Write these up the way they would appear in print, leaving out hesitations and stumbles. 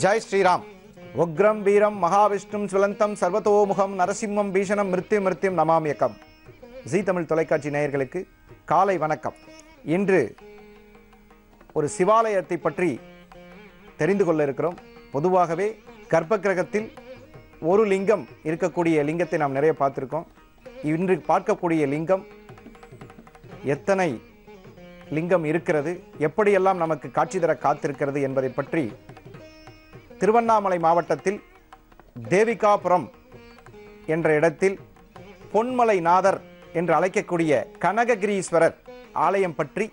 ஜெய் ஸ்ரீராம். உக்ரம் வீரம் மகாவிஷ்ணும் ஸ்வலந்தம் சர்வதோமுகம் நரசிம்மம் பீஷணம் மிருத்யும் நமாமியக்கம். ஜீ தமிழ் தொலைக்காட்சி நேயர்களுக்கு காலை வணக்கம். இன்று ஒரு சிவாலயத்தை பற்றி தெரிந்து கொள்ள இருக்கிறோம். பொதுவாகவே கர்ப்ப கிரகத்தில் ஒரு லிங்கம் இருக்கக்கூடிய லிங்கத்தை நாம் நிறைய பார்த்துருக்கோம். இன்று பார்க்கக்கூடிய லிங்கம் எத்தனை லிங்கம் இருக்கிறது, எப்படியெல்லாம் நமக்கு காட்சி தர காத்திருக்கிறது என்பதை பற்றி திருவண்ணாமலை மாவட்டத்தில் தேவிகாபுரம் என்ற இடத்தில் பொன்மலை நாதர் என்று அழைக்கக்கூடிய கனககிரீஸ்வரர் ஆலயம் பற்றி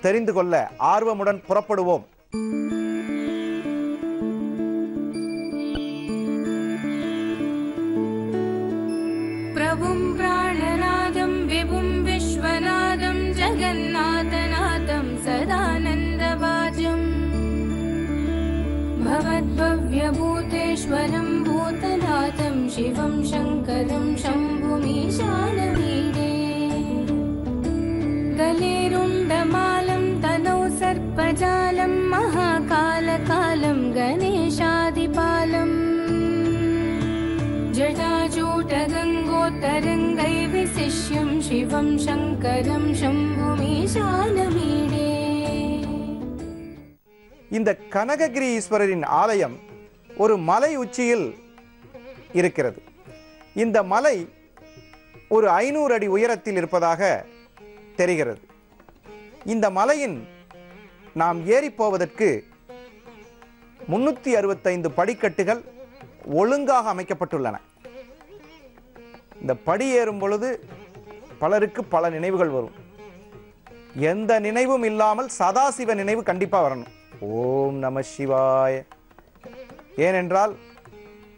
தெரிந்து கொள்ள ஆர்வமுடன் புறப்படுவோம். பிரபும் பிராணநாதம் விபும் விஸ்வநாதம் ஜகநாதநாதம் சதானந்தவாஜம் भवद्भव्यभूतेश्वरं भूतनाथं शिवं शङ्करं शम्भुमीशानमीडे गलेरुण्डमालं तनौ सर्पजालं महाकालकालं गणेशादिपालम् जटाजूटगङ्गोत्तरङ्गैर्विशिष्यं शिवं शङ्करं शम्भुमीशानमीडे. இந்த கனககிரி ஈஸ்வரரின் ஆலயம் ஒரு மலை உச்சியில் இருக்கிறது. இந்த மலை ஒரு 500 அடி உயரத்தில் இருப்பதாக தெரிகிறது. இந்த மலையின் நாம் ஏறி போவதற்கு 365 படிக்கட்டுகள் ஒழுங்காக அமைக்கப்பட்டுள்ளன. இந்த படி ஏறும் பொழுது பலருக்கு பல நினைவுகள் வரும். எந்த நினைவும் இல்லாமல் சதாசிவ நினைவு கண்டிப்பாக வரணும். ஓம் நம சிவாய. ஏனென்றால்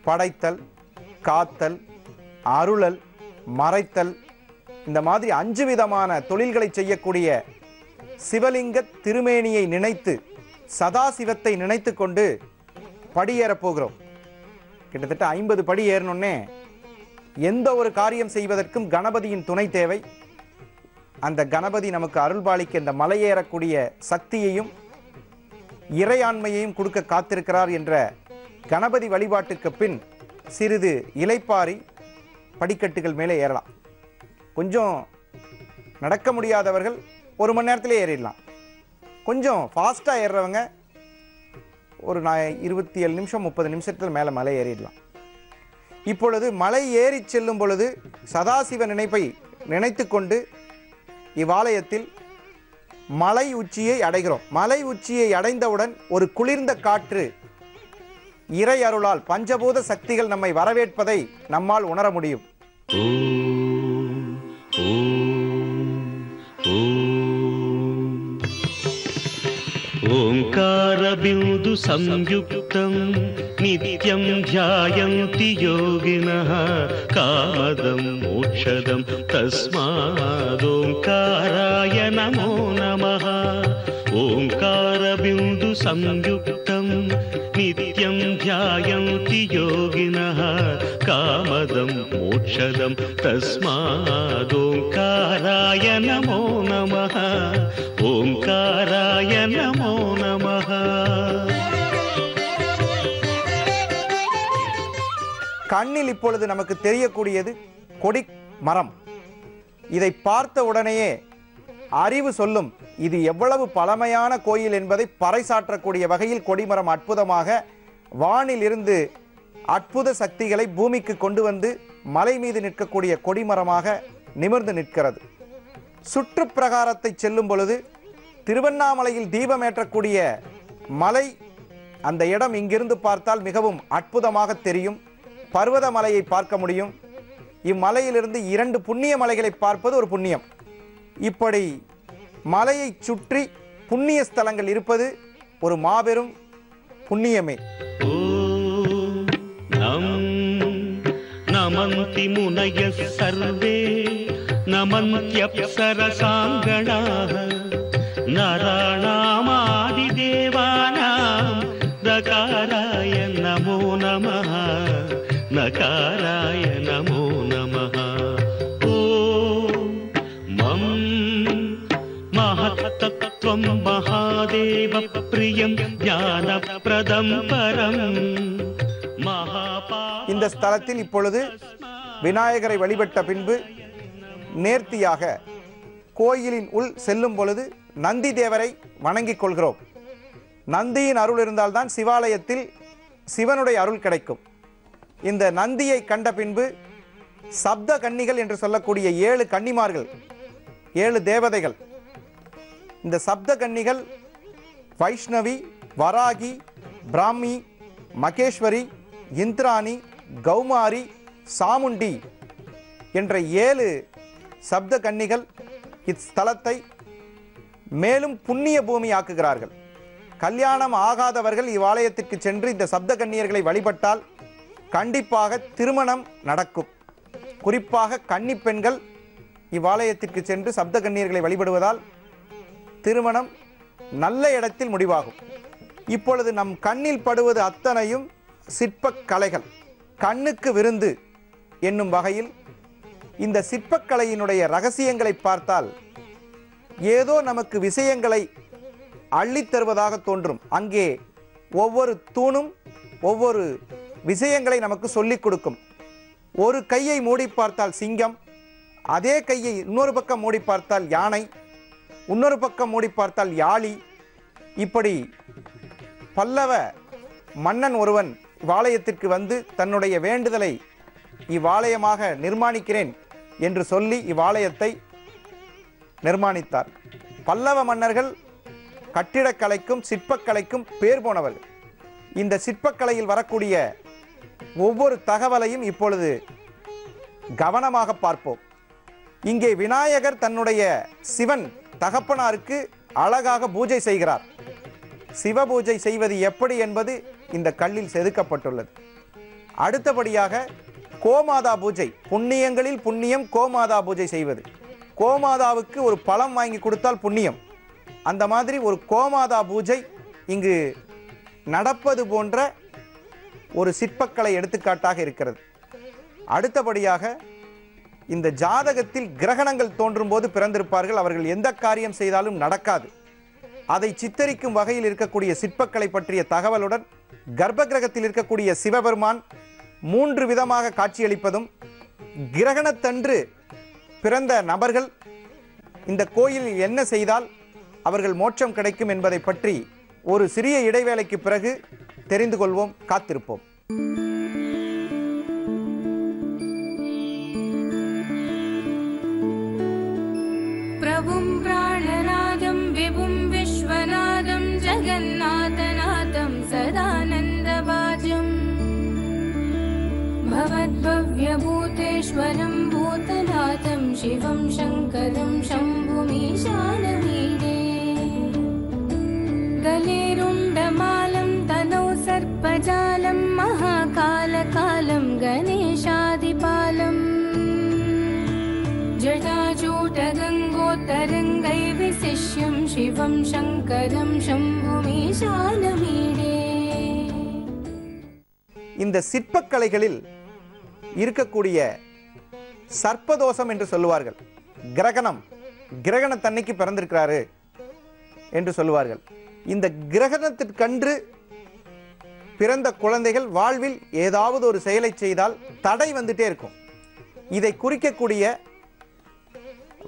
படைத்தல், காத்தல், அருளல், மறைத்தல், இந்த மாதிரி 5 விதமான தொழில்களை செய்யக்கூடிய சிவலிங்க திருமேனியை நினைத்து சதாசிவத்தை நினைத்து கொண்டு படியேறப் போகிறோம். கிட்டத்தட்ட 50 படி ஏறணுன்னே எந்த ஒரு காரியம் செய்வதற்கும் கணபதியின் துணை தேவை. அந்த கணபதி நமக்கு அருள்பாலிக்க இந்த மலையேறக்கூடிய சக்தியையும் இறையாண்மையையும் கொடுக்க காத்திருக்கிறார் என்ற கணபதி வழிபாட்டுக்கு பின் சிறிது இலைப்பாரி படிக்கட்டுகள் மேலே ஏறலாம். கொஞ்சம் நடக்க முடியாதவர்கள் 1 மணி நேரத்திலே ஏறிடலாம். கொஞ்சம் ஃபாஸ்ட்டாக ஏறுறவங்க ஒரு 27 நிமிஷம் 30 நிமிஷத்தில் மேலே மலை ஏறிடலாம். இப்பொழுது மலை ஏறி செல்லும் பொழுது சதாசிவ நினைப்பை நினைத்து கொண்டு இவ்வாலயத்தில் மலை உச்சியை அடைகிறோம். மலை உச்சியை அடைந்தவுடன் ஒரு குளிர்ந்த காற்று இறை அருளால் பஞ்சபூத சக்திகள் நம்மை வரவேற்பதை நம்மால் உணர முடியும். ஓங்கார பிந்து சம்யுக்தம் நித்யம் த்யாயந்தி யோகினः காமதம் மோட்சதம் தஸ்மாதோங்காராய நமோ நமः. ஓங்கார பிந்து சம்யுக்தம் நித்யம் த்யாயந்தி யோகினः காமதம் மோட்சதம் தஸ்மாதோங்காராய நமோ நமः. ஓங்காராய நமோ நமः. கண்ணில் இப்பொழுது நமக்கு தெரியக்கூடியது கொடி மரம். இதை பார்த்த உடனேயே அறிவு சொல்லும் இது எவ்வளவு பழமையான கோயில் என்பதை பறைசாற்றக்கூடிய வகையில் கொடிமரம் அற்புதமாக வானில் இருந்து அற்புத சக்திகளை பூமிக்கு கொண்டு வந்து மலை மீது நிற்கக்கூடிய கொடிமரமாக நிமிர்ந்து நிற்கிறது. சுற்று பிரகாரத்தை செல்லும் பொழுது திருவண்ணாமலையில் தீபமேற்றக்கூடிய மலை அந்த இடம் இங்கிருந்து பார்த்தால் மிகவும் அற்புதமாக தெரியும். பர்வத மலையை பார்க்க முடியும். இம்மலையிலிருந்து 2 புண்ணிய மலைகளை பார்ப்பது ஒரு புண்ணியம். இப்படி மலையை சுற்றி புண்ணிய ஸ்தலங்கள் இருப்பது ஒரு மாபெரும் புண்ணியமே. நமந்தி முனயஸ் சர்வே நமந்த்யப்சரசாங்கணாः நராணாமாதி தேவானாம் நகாராய நமோ நமः. நகாராய நமோ நமः. ஓம் மம் மஹத்தத்வ त्वं महादेव प्रियं ज्ञानप्रदं परं இந்த ஸ்தலத்தில் இப்பொழுது விநாயகரை வழிபட்ட பின்பு நேர்த்தியாக கோயிலின் உள் செல்லும் பொழுது நந்தி தேவரை வணங்கிக் கொள்கிறோம். நந்தியின் அருள் இருந்தால்தான் சிவாலயத்தில் சிவனுடைய அருள் கிடைக்கும். இந்த நந்தியை கண்ட பின்பு சப்த கன்னிகள் என்று சொல்லக்கூடிய 7 கன்னிமார்கள், 7 தேவதைகள். இந்த சப்த கன்னிகள் வைஷ்ணவி, வராகி, பிராமி, மகேஸ்வரி, இந்திராணி, கௌமாரி, சாமுண்டி என்ற 7 சப்த கன்னிகள் இஸ்தலத்தை மேலும் புண்ணிய பூமி ஆக்குகிறார்கள். கல்யாணம் ஆகாதவர்கள் இவ்வாலயத்திற்கு சென்று இந்த சப்த கன்னியர்களை வழிபட்டால் கண்டிப்பாக திருமணம் நடக்கும். குறிப்பாக கன்னி பெண்கள் இவ்வாலயத்திற்கு சென்று சப்த கன்னியர்களை வழிபடுவதால் திருமணம் நல்ல இடத்தில் முடிவாகும். இப்பொழுது நம் கண்ணில் படுவது அத்தனையும் சிற்பக்கலைகள், கண்ணுக்கு விருந்து என்னும் வகையில் இந்த சிற்பக்கலையினுடைய ரகசியங்களை பார்த்தால் ஏதோ நமக்கு விஷயங்களை அள்ளித்தருவதாக தோன்றும். அங்கே ஒவ்வொரு தூணும் ஒவ்வொரு விஷயங்களை நமக்கு சொல்லிக் கொடுக்கும். ஒரு கையை மூடி பார்த்தால் சிங்கம், அதே கையை இன்னொரு பக்கம் மூடி பார்த்தால் யானை, இன்னொரு பக்கம் மூடி பார்த்தால் யாழி. இப்படி பல்லவ மன்னன் ஒருவன் இவ்வாலயத்திற்கு வந்து தன்னுடைய வேண்டுதலை இவ்வாலயமாக நிர்மாணிக்கிறேன் என்று சொல்லி இவ்வாலயத்தை நிர்மாணித்தார். பல்லவ மன்னர்கள் கட்டிடக்கலைக்கும் சிற்பக்கலைக்கும் பேர் போனவர்கள். இந்த சிற்பக்கலையில் வரக்கூடிய ஒவ்வொரு தகவலையும் இப்பொழுது கவனமாக பார்ப்போம். இங்கே விநாயகர் தன்னுடைய சிவன் தகப்பனாருக்கு அழகாக பூஜை செய்கிறார். சிவ பூஜை செய்வது எப்படி என்பது இந்த கல்லில் செதுக்கப்பட்டுள்ளது. அடுத்தபடியாக கோமாதா பூஜை, புண்ணியங்களில் புண்ணியம் கோமாதா பூஜை செய்வது. கோமாதாவுக்கு ஒரு பழம் வாங்கி கொடுத்தால் புண்ணியம். அந்த மாதிரி ஒரு கோமாதா பூஜை இங்கு நடப்பது போன்ற ஒரு சிற்பக்கலை எடுத்துக்காட்டாக இருக்கிறது. அடுத்தபடியாக இந்த ஜாதகத்தில் கிரகணங்கள் தோன்றும் போது பிறந்திருப்பார்கள். அவர்கள் எந்த காரியம் செய்தாலும் நடக்காது. அதை சித்தரிக்கும் வகையில் இருக்கக்கூடிய சிற்பக்கலை பற்றிய தகவலுடன் கர்ப்ப கிரகத்தில் இருக்கக்கூடிய சிவபெருமான் 3 விதமாக காட்சியளிப்பதும், கிரகணத்தன்று பிறந்த நபர்கள் இந்த கோயிலில் என்ன செய்தால் அவர்கள் மோட்சம் கிடைக்கும் என்பதை பற்றி ஒரு சிறிய இடைவேளைக்கு பிறகு தெரிந்து கொள்வோம். காத்திருப்போம். प्रभुं प्राणनादं विभुं विश्वनादं जगन्नाथनाथं सदानन्दवाजम् भवद्भव्यभूतेश्वरं भूतनाथं शिवं शङ्करं शम्भुमीशानमीडे गलेरुण्डमालं तनौ सर्पजालं महाकालकालं गणेशादिपालम् जटाजूटगङ्गोत्तरङ्गै विशिष्यं शिवं शङ्करं शम्भुमीशानमीडे. இந்த சிற்பக்கலைகளில் இருக்கக்கூடிய சர்ப்பதோஷம் என்று சொல்லுவார்கள். கிரகணத்தன்னைக்கு பிறந்திருக்கிறாரு என்று சொல்லுவார்கள். இந்த கிரகணத்திற்கன்று பிறந்த குழந்தைகள் வாழ்வில் ஏதாவது ஒரு செயலை செய்தால் தடை வந்துட்டே இருக்கும். இதை குறிக்கக்கூடிய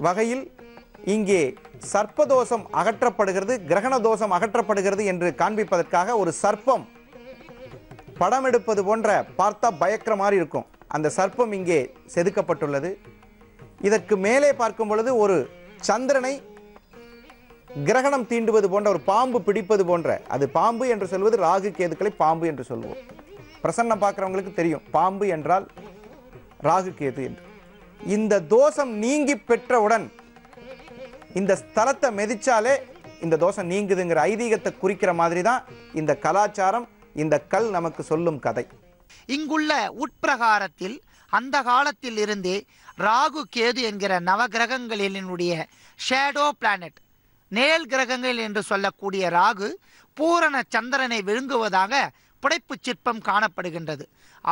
வகையில் இங்கே சர்ப்பதோஷம் அகற்றப்படுகிறது, கிரகண தோஷம் அகற்றப்படுகிறது என்று காண்பிப்பதற்காக ஒரு சர்ப்பம் படம் எடுப்பது போன்ற பார்த்தா பயக்கிற மாதிரி இருக்கும். அந்த சர்ப்பம் இங்கே செதுக்கப்பட்டுள்ளது. இதற்கு மேலே பார்க்கும் பொழுது ஒரு சந்திரனை கிரகணம் தீண்டுவது போன்ற ஒரு பாம்பு பிடிப்பது போன்ற, அது பாம்பு என்று சொல்வது ராகு கேதுக்களை பாம்பு என்று சொல்லுவோம். பிரசன்னம் பார்க்குறவங்களுக்கு தெரியும் பாம்பு என்றால் ராகு கேது என்று. இந்த தோஷம் நீங்கி பெற்றவுடன் இந்த ஸ்தலத்தை மெதிச்சாலே இந்த தோஷம் நீங்குதுங்கிற ஐதீகத்தை குறிக்கிற மாதிரி தான் இந்த கலாச்சாரம், இந்த கல் நமக்கு சொல்லும் கதை. இங்குள்ள உட்பிரகாரத்தில் அந்த காலத்தில் இருந்தே ராகு கேது என்கிற நவகிரகங்களினுடைய ஷேடோ பிளானட், நேல் கிரகங்கள் என்று சொல்லக்கூடிய ராகு பூரண சந்திரனை விழுங்குவதாக புடைப்பு சிற்பம் காணப்படுகின்றது.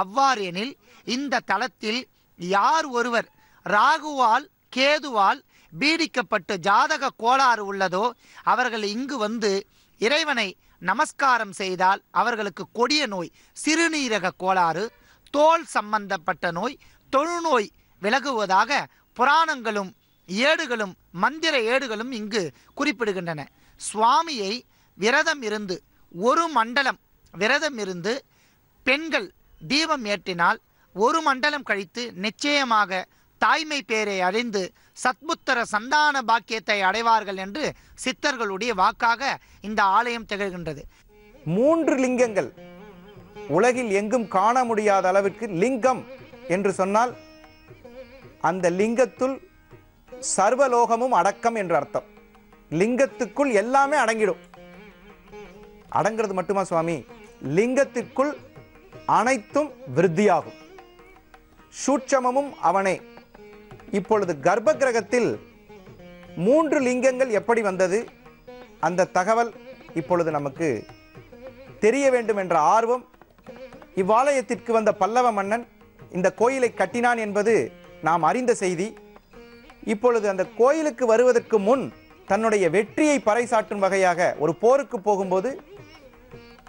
அவ்வாறு எனில் இந்த தலத்தில் யார் ஒருவர் ராகுவால் கேதுவால் பீடிக்கப்பட்டு ஜாதக கோளாறு உள்ளதோ அவர்கள் இங்கு வந்து இறைவனை நமஸ்காரம் செய்தால் அவர்களுக்கு கொடிய நோய், சிறுநீரக கோளாறு, தோல் சம்பந்தப்பட்ட நோய், தொழுநோய் விலகுவதாக புராணங்களும் ஏடுகளும் மந்திர ஏடுகளும் இங்கு குறிப்பிடுகின்றன. சுவாமியை விரதம் இருந்து 1 மண்டலம் விரதம் இருந்து பெண்கள் தீபம் ஏற்றினால் 1 மண்டலம் கழித்து நிச்சயமாக தாய்மை பேரை அறிந்து சத்புத்திர சந்தான பாக்கியத்தை அடைவார்கள் என்று சித்தர்களுடைய வாக்காக இந்த ஆலயம் திகழ்கின்றது. 3 லிங்கங்கள் உலகில் எங்கும் காண முடியாத அளவிற்கு லிங்கம் என்று சொன்னால் அந்த லிங்கத்துள் சர்வலோகமும் அடக்கம் என்று அர்த்தம். லிங்கத்துக்குள் எல்லாமே அடங்கிடும். அடங்கிறது மட்டுமா சுவாமி? லிங்கத்திற்குள் அனைத்தும் விருத்தியாகும். சூட்சமமும் அவனே. இப்பொழுது கர்ப்ப கிரகத்தில் 3 லிங்கங்கள் எப்படி வந்தது? அந்த தகவல் இப்பொழுது நமக்கு தெரிய வேண்டும் என்ற ஆர்வம். இவ்வாலயத்திற்கு வந்த பல்லவ மன்னன் இந்த கோயிலை கட்டினான் என்பது நாம் அறிந்த செய்தி. இப்பொழுது அந்த கோயிலுக்கு வருவதற்கு முன் தன்னுடைய வெற்றியை பறைசாற்றும் வகையாக ஒரு போருக்கு போகும்போது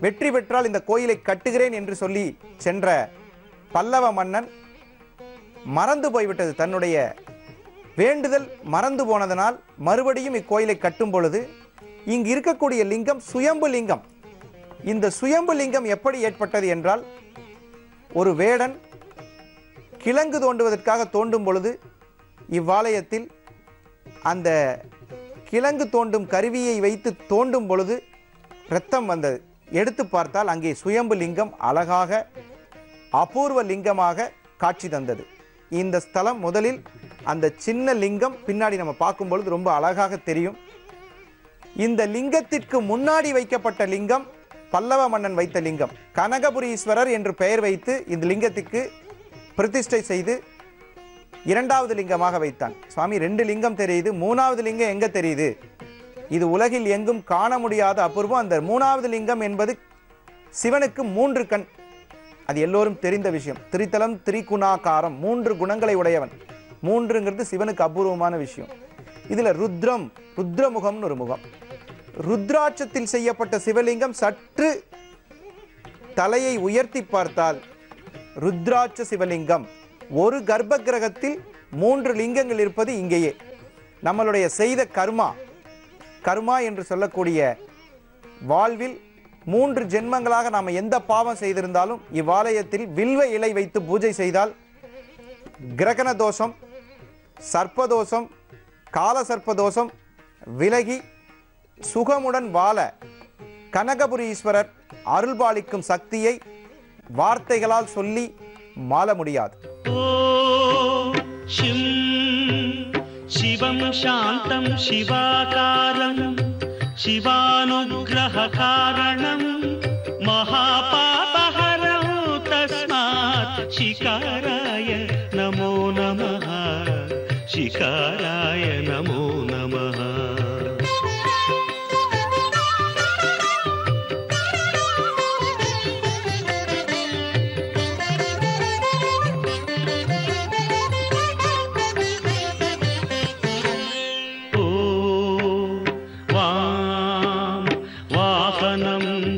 வெற்றி பெற்றால் இந்த கோயிலை கட்டுகிறேன் என்று சொல்லி சென்ற பல்லவ மன்னன் மறந்து போய்விட்டது. தன்னுடைய வேண்டுதல் மறந்து போனதனால் மறுபடியும் இக்கோயிலை கட்டும் பொழுது இங்கு இருக்கக்கூடிய லிங்கம் சுயம்பு லிங்கம். இந்த சுயம்பு லிங்கம் எப்படி ஏற்பட்டது என்றால், ஒரு வேடன் கிழங்கு தோண்டுவதற்காக தோண்டும் பொழுது இவ்வாலயத்தில் அந்த கிழங்கு தோண்டும் கருவியை வைத்து தோண்டும் பொழுது இரத்தம் வந்தது. எடுத்து பார்த்தால் அங்கே சுயம்பு லிங்கம் அழகாக அபூர்வ லிங்கமாக காட்சி தந்தது. இந்த ஸ்தலம் முதலில் அந்த சின்ன லிங்கம் பின்னாடி நம்ம பார்க்கும் பொழுது ரொம்ப அழகாக தெரியும். இந்த லிங்கத்திற்கு முன்னாடி வைக்கப்பட்ட லிங்கம் பல்லவ மன்னன் வைத்த லிங்கம். கனகபுரீஸ்வரர் என்று பெயர் வைத்து இந்த லிங்கத்துக்கு பிரதிஷ்டை செய்து 2வது லிங்கமாக வைத்தான். சுவாமி 2 லிங்கம் தெரியுது, 3வது லிங்கம் எங்க தெரியுது? இது உலகில் எங்கும் காண முடியாத அபூர்வம். அந்த 3வது லிங்கம் என்பது சிவனுக்கு 3 கண். அது எல்லோரும் தெரிந்த விஷயம். திரிதலம் திரிகுணாகாரம், 3 குணங்களை உடையவன். 3ங்கிறது சிவனுக்கு அபூர்வமான விஷயம். இதுல ருத்ரம், ருத்ரமுகம்னு ஒரு முகம். ருத்ராட்சத்தில் செய்யப்பட்ட சிவலிங்கம் சற்று தலையை உயர்த்தி பார்த்தால் ருத்ராட்ச சிவலிங்கம். ஒரு கர்ப்ப கிரகத்தில் 3 லிங்கங்கள் இருப்பது இங்கேயே. நம்மளுடைய செய்த கர்மா என்று சொல்லக்கூடிய வாழ்வில் 3 ஜென்மங்களாக நாம் எந்த பாவம் செய்திருந்தாலும் இவ்வாலயத்தில் வில்வ இலை வைத்து பூஜை செய்தால் கிரகண தோஷம், சர்ப்பதோஷம், கால சர்ப்பதோஷம் விலகி சுகமுடன் வாழ கனகபுரீஸ்வரர் அருள்பாலிக்கும் சக்தியை வார்த்தைகளால் சொல்லி மாள முடியாது. சிவம் சாந்தம் சிவாகாரம் சிவானுக்கிரக காரணம் மகாபாபஹரம் தஸ்மாத் சிகாராய நமோ நமः சிகாராய நமோ நமः.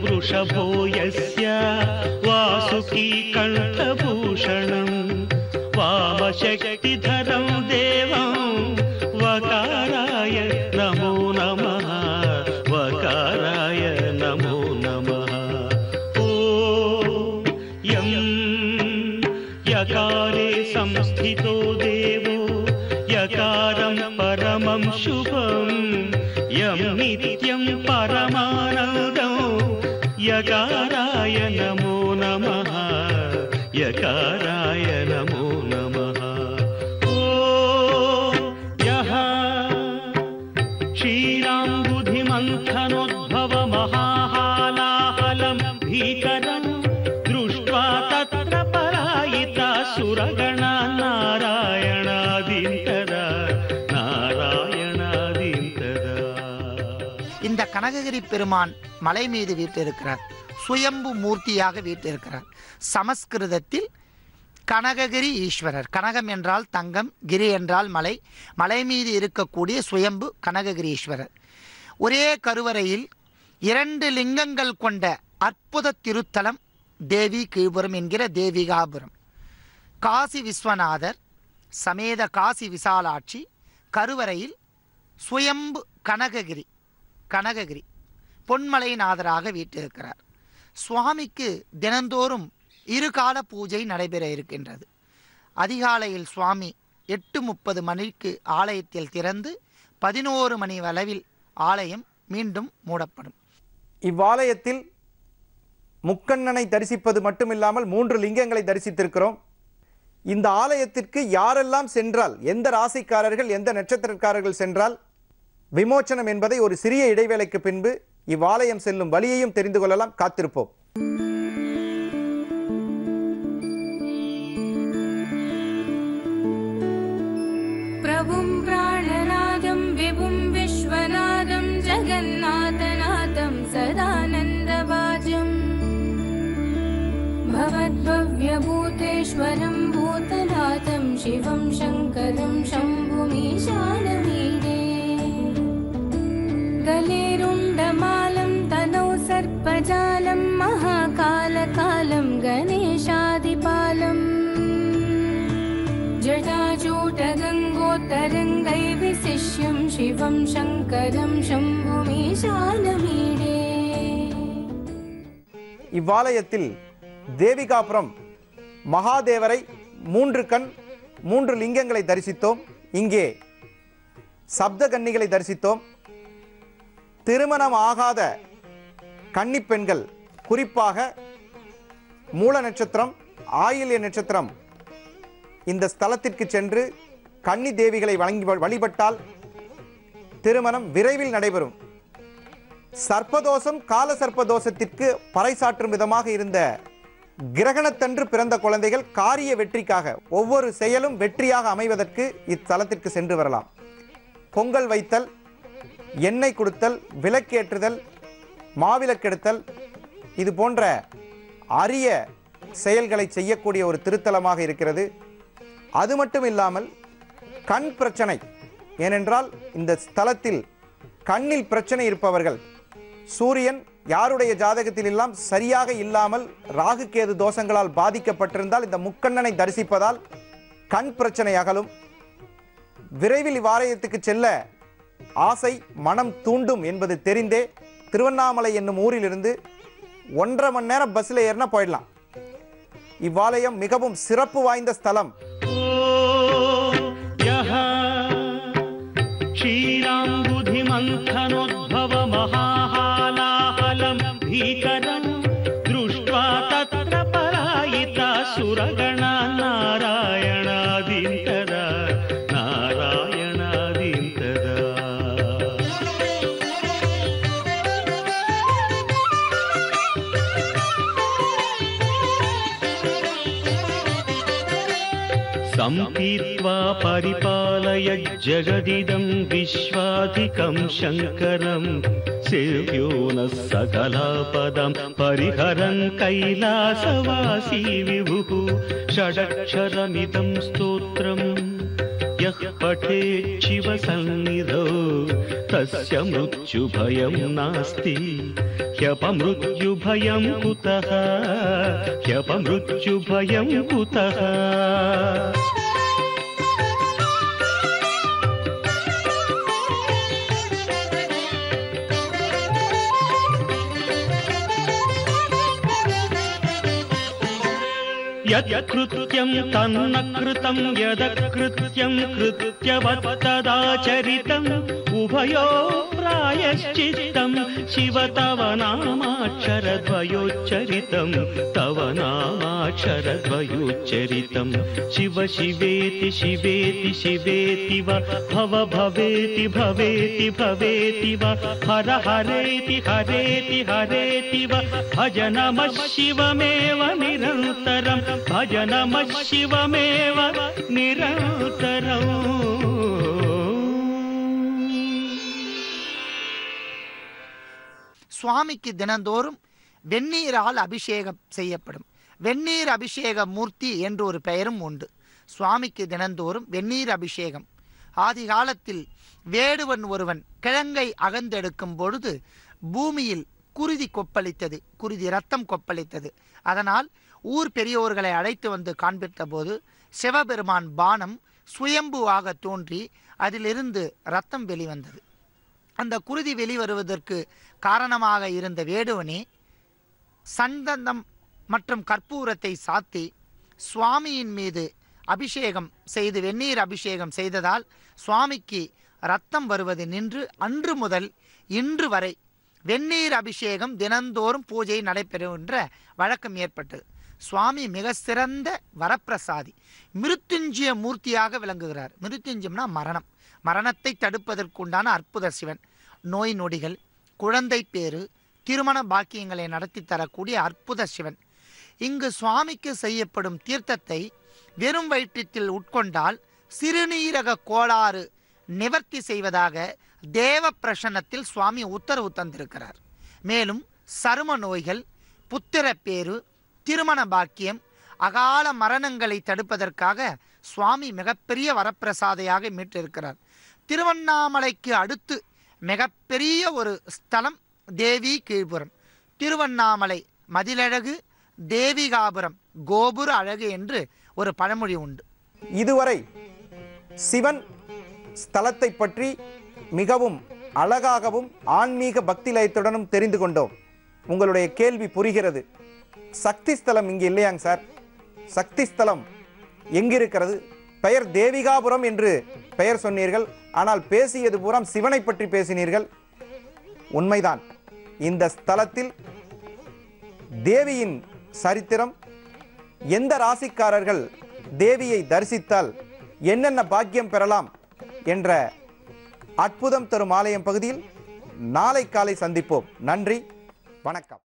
वृषभोयस्य वासुकी कण्ठभूषणं वामशक्तिधरं देवं वकाराय नमो नमः वकाराय नमो नमः. ॐ यं यकारे संस्थितो देवो यकारं परमं शुभं यं नित्यं परमानन्दं यकाराय नमो नमः यकाराय नमो नमः. ओ यः क्षीराम्बुधिमन्थनोद्भव महाहालाहलं भीकरं दृष्ट्वा तत्र परायिता सुरगणा नारायणादिन्तदा नारायणादिन्तदा. இந்த கனககிரி பெருமான் மலை மீது வீற்றிருக்கிறார். சுயம்பு மூர்த்தியாக வீற்றிருக்கிறார். சமஸ்கிருதத்தில் கனககிரி ஈஸ்வரர். கனகம் என்றால் தங்கம், கிரி என்றால் மலை, மலை மீது இருக்கக்கூடிய சுயம்பு கனககிரி ஈஸ்வரர். ஒரே கருவறையில் 2 லிங்கங்கள் கொண்ட அற்புத திருத்தலம் தேவி கீழ்புரம் என்கிற தேவிகாபுரம். காசி விஸ்வநாதர் சமேத காசி விசாலாட்சி கருவறையில் சுயம்பு கனககிரி பொன்மலைநாதராக வீட்டிருக்கிறார். சுவாமிக்கு தினந்தோறும் 2 கால பூஜை நடைபெற இருக்கின்றது. அதிகாலையில் சுவாமி 8:30 மணிக்கு ஆலயத்தில் திறந்து 11 மணி அளவில் ஆலயம் மீண்டும் மூடப்படும். இவ்வாலயத்தில் முக்கண்ணனை தரிசிப்பது மட்டுமில்லாமல் 3 லிங்கங்களை தரிசித்திருக்கிறோம். இந்த ஆலயத்திற்கு யாரெல்லாம் சென்றால், எந்த ராசிக்காரர்கள், எந்த நட்சத்திரக்காரர்கள் சென்றால் விமோச்சனம் என்பதை ஒரு சிறிய இடைவேளைக்கு பின்பு இவ்வாலயம் செல்லும் வழியையும் தெரிந்து கொள்ளலாம். காத்திருப்போம். प्रभुं प्राणनादं विभुं विश्वनादं जगन्नाथनाथं सदानन्दवाजं भवद्भव्यभूतेश्वरं भूतनाथं शिवं शङ्करं शम्भुमीशानमीडे गलेरुण्डमालं तनौ सर्पजालं महाकालकालं गणेशादिपालम् जटाजूटगङ्गोत्तरङ्गै विशिष्यं शिवं शङ्करं शम्भुमीशानमीडे. இவ்வாலயத்தில் தேவிகாபுரம் மகாதேவரை 3 கண் 3 லிங்கங்களை தரிசித்தோம். இங்கே சப்த கன்னிகளை தரிசித்தோம். திருமணம் ஆகாத கன்னி பெண்கள், குறிப்பாக மூல நட்சத்திரம், ஆயில்ய நட்சத்திரம் இந்த ஸ்தலத்திற்கு சென்று கன்னி தேவிகளை வழிபட்டால் திருமணம் விரைவில் நடைபெறும். சர்ப்பதோஷம், கால சர்ப்பதோஷத்திற்கு பறைசாற்றும் விதமாக இருந்த கிரகணத்தன்று பிறந்த குழந்தைகள் காரிய வெற்றிக்காக, ஒவ்வொரு செயலும் வெற்றியாக அமைவதற்கு இத்தலத்திற்கு சென்று வரலாம். பொங்கல் வைத்தல், எண்ணெய் கொடுத்தல், விளக்கேற்றுதல், மாவிளக்கெடுத்தல், இது போன்ற அரிய செயல்களை செய்யக்கூடிய ஒரு திருத்தலமாக இருக்கிறது. அது மட்டும் இல்லாமல் கண் பிரச்சனை, ஏனென்றால் இந்த ஸ்தலத்தில் கண்ணில் பிரச்சனை இருப்பவர்கள், சூரியன் யாருடைய ஜாதகத்தில் எல்லாம் சரியாக இல்லாமல் ராகு கேது தோஷங்களால் பாதிக்கப்பட்டிருந்தால் இந்த முக்கண்ணனை தரிசிப்பதால் கண் பிரச்சனை அகலும். விரைவில் இவ்வாலயத்துக்கு செல்ல ஆசை மனம் தூண்டும் என்பது தெரிந்தே திருவண்ணாமலை என்னும் ஊரிலிருந்து 1.5 மணி நேரம் பஸ்ஸில் ஏறினா போயிடலாம். இவ்வாலயம் மிகவும் சிறப்பு வாய்ந்த ஸ்தலம். क्षीराम्बुधिमन्थनोद्भव महाहालाहलं भीकरं दृष्ट्वा तत्र पलायिता सुरगणा नारायणादिन्तदा नारायणादिन्तदा. सम्पीत्वा परिपालय जगदिदं विश्वाधिकं शङ्करं सेव्यो नः सकलापदं परिहरन् कैलासवासी विभुः. षडक्षरमिदं स्तोत्रं यः पठेत् शिवसन्निधौ तस्य मृत्युभयं नास्ति. ह्यपमृत्युभयं कुतः, ह्यपमृत्युभयं कुतः. यत्कृत्यं तन्न कृतं यदकृत्यं कृत्यवत्तदाचरितम् उभयो प्रायश्चित्तं शिव तव नामाक्षरद्वयोच्चरितं तव नामाक्षरद्वयोच्चरितं शिव शिवेति शिवेति शिवेति वा भव भवेति भवेति भवेति वा हर हरेति हरेति हरेति वा भज नमः शिवमेव निरन्तरं भज नमः शिवमेव निरन्तरम्. சுவாமிக்கு தினந்தோறும் வெந்நீரால் அபிஷேகம் செய்யப்படும். வெந்நீர் அபிஷேக மூர்த்தி என்று ஒரு பெயரும் உண்டு. சுவாமிக்கு தினந்தோறும் வெந்நீர் அபிஷேகம். ஆதி காலத்தில் வேடுவன் ஒருவன் கிழங்கை அகந்தெடுக்கும் பொழுது பூமியில் குருதி கொப்பளித்தது, குருதி ரத்தம் கொப்பளித்தது. அதனால் ஊர் பெரியோர்களை அழைத்து வந்து காண்பித்த போது சிவபெருமான் பானம் சுயம்புவாக தோன்றி அதிலிருந்து ரத்தம் வெளிவந்தது. அந்த குருதி வெளிவருவதற்கு காரணமாக இருந்த வேடுவனே சந்தனம் மற்றும் கற்பூரத்தை சாத்தி சுவாமியின் மீது அபிஷேகம் செய்து வெந்நீர் அபிஷேகம் செய்ததால் சுவாமிக்கு ரத்தம் வருவது நின்று அன்று முதல் இன்று வரை வெந்நீர் அபிஷேகம் தினந்தோறும் பூஜை நடைபெறுகின்ற வழக்கம் ஏற்பட்டது. சுவாமி மிக சிறந்த வரப்பிரசாதி, மிருத்யுஞ்சய மூர்த்தியாக விளங்குகிறார். மிருத்யுஞ்சயம்னா மரணம், மரணத்தை தடுப்பதற்குண்டான அற்புத சிவன். நோய் நொடிகள், குழந்தை பேறு, திருமண பாக்கியங்களை நடத்தி தரக்கூடிய அற்புத சிவன். இங்கு சுவாமிக்கு செய்யப்படும் தீர்த்தத்தை வெறும் வயிற்றத்தில் உட்கொண்டால் சிறுநீரக கோளாறு நிவர்த்தி செய்வதாக தேவ பிரசன்னத்தில் சுவாமி உத்தரவு தந்திருக்கிறார். மேலும் சரும நோய்கள், புத்திரப்பேறு, திருமண பாக்கியம், அகால மரணங்களை தடுப்பதற்காக சுவாமி மிகப்பெரிய வரப்பிரசாதையாக மீட்டிருக்கிறார். திருவண்ணாமலைக்கு அடுத்து மிகப்பெரிய ஒரு ஸ்தலம் தேவி கீழ்புரம். திருவண்ணாமலை மதிலழகு, தேவிகாபுரம் கோபுர அழகு என்று ஒரு பழமொழி உண்டு. இதுவரை சிவன் ஸ்தலத்தை பற்றி மிகவும் அழகாகவும் ஆன்மீக பக்தி லயத்துடனும் தெரிந்து கொண்டோம். உங்களுடைய கேள்வி புரிகிறது. சக்தி ஸ்தலம் இங்கு இல்லையாங்க சார்? சக்தி ஸ்தலம் எங்கிருக்கிறது? பெயர் தேவிகாபுரம் என்று பெயர் சொன்னீர்கள், ஆனால் பேசியது பூரா சிவனை பற்றி பேசினீர்கள். உண்மைதான். இந்த ஸ்தலத்தில் தேவியின் சரித்திரம், எந்த ராசிக்காரர்கள் தேவியை தரிசித்தால் என்னென்ன பாக்கியம் பெறலாம் என்ற அற்புதம் தரும் ஆலயம் பகுதியில் நாளை காலை சந்திப்போம். நன்றி, வணக்கம்.